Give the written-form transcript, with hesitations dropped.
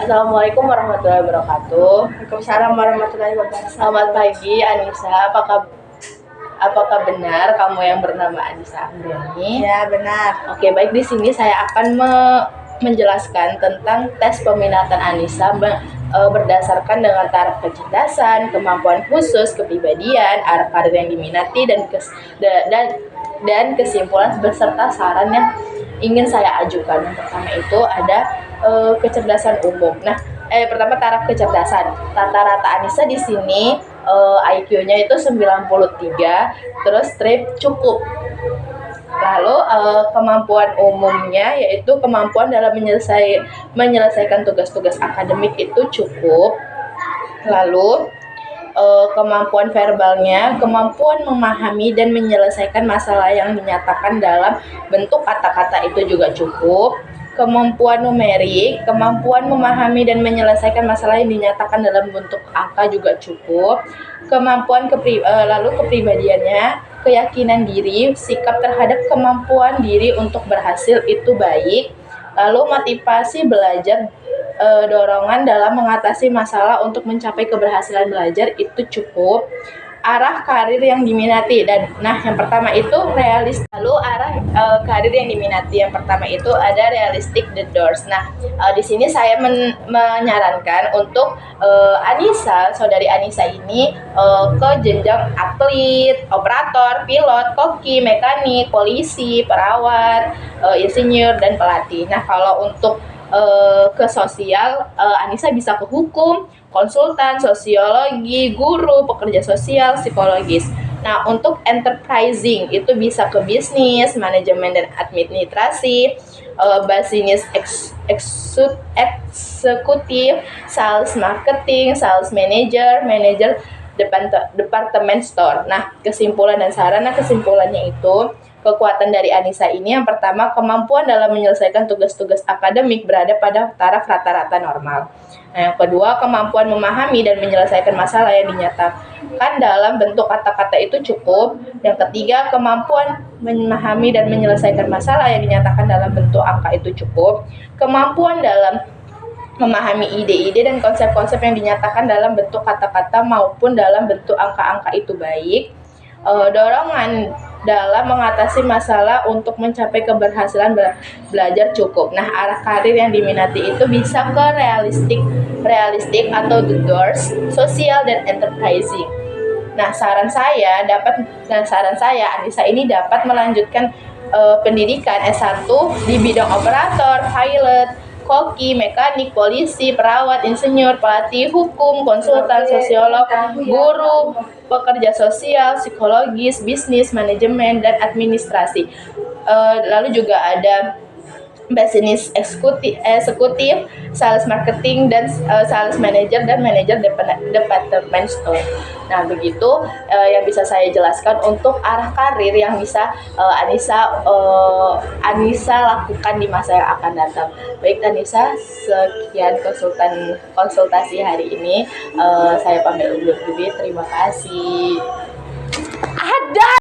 Assalamualaikum warahmatullahi wabarakatuh. Waalaikumsalam warahmatullahi wabarakatuh. Selamat pagi Anissa. Apakah benar kamu yang bernama Anissa Andriani? Ya, benar. Oke, baik, di sini saya akan menjelaskan tentang tes peminatan Anissa berdasarkan dengan taraf kecerdasan, kemampuan khusus, kepribadian, arah karir yang diminati dan kesimpulan beserta saran yang ingin saya ajukan. Yang pertama itu ada kecerdasan umum. Pertama taraf kecerdasan. Rata-rata Anissa di sini IQ-nya itu 93, terus strip cukup. Lalu kemampuan umumnya yaitu kemampuan dalam menyelesaikan tugas-tugas akademik itu cukup. Lalu kemampuan verbalnya, kemampuan memahami dan menyelesaikan masalah yang dinyatakan dalam bentuk kata-kata itu juga cukup. Kemampuan numerik, kemampuan memahami dan menyelesaikan masalah yang dinyatakan dalam bentuk angka juga cukup. Lalu kepribadiannya, keyakinan diri, sikap terhadap kemampuan diri untuk berhasil itu baik. Lalu motivasi belajar, dorongan dalam mengatasi masalah untuk mencapai keberhasilan belajar itu cukup. Arah karir yang diminati yang pertama itu realistis. Lalu arah karir yang diminati yang pertama itu ada realistic the doors. Di sini saya menyarankan untuk saudari Anissa ini ke jenjang atlet, operator, pilot, koki, mekanik, polisi, perawat, insinyur dan pelatih. Kalau untuk ke sosial, Anissa bisa ke hukum, konsultan, sosiologi, guru, pekerja sosial, psikologis. Untuk enterprising itu bisa ke bisnis, manajemen dan administrasi, bisnis eksekutif, sales marketing, sales manager, departemen store. Kesimpulan dan saran. Kesimpulannya itu kekuatan dari Anissa ini yang pertama, kemampuan dalam menyelesaikan tugas-tugas akademik berada pada taraf rata-rata normal. Yang kedua, kemampuan memahami dan menyelesaikan masalah yang dinyatakan dalam bentuk kata-kata itu cukup. Yang ketiga, kemampuan memahami dan menyelesaikan masalah yang dinyatakan dalam bentuk angka itu cukup. Kemampuan dalam memahami ide-ide dan konsep-konsep yang dinyatakan dalam bentuk kata-kata maupun dalam bentuk angka-angka itu baik. Dorongan dalam mengatasi masalah untuk mencapai keberhasilan belajar cukup. Arah karir yang diminati itu bisa ke realistik atau the doors, sosial dan enterprising. Saran saya Anissa ini dapat melanjutkan pendidikan S1 di bidang operator, pilot, koki, mekanik, polisi, perawat, insinyur, pelatih, hukum, konsultan, sosiolog, guru, pekerja sosial, psikologis, bisnis, manajemen, dan administrasi. Lalu juga ada bisnis eksekutif, sales marketing, dan sales manager dan manajer departemen store. Begitu yang bisa saya jelaskan untuk arah karir yang bisa Anissa lakukan di masa yang akan datang. Baik Anissa, sekian konsultasi hari ini. Saya pamit undur diri. Terima kasih.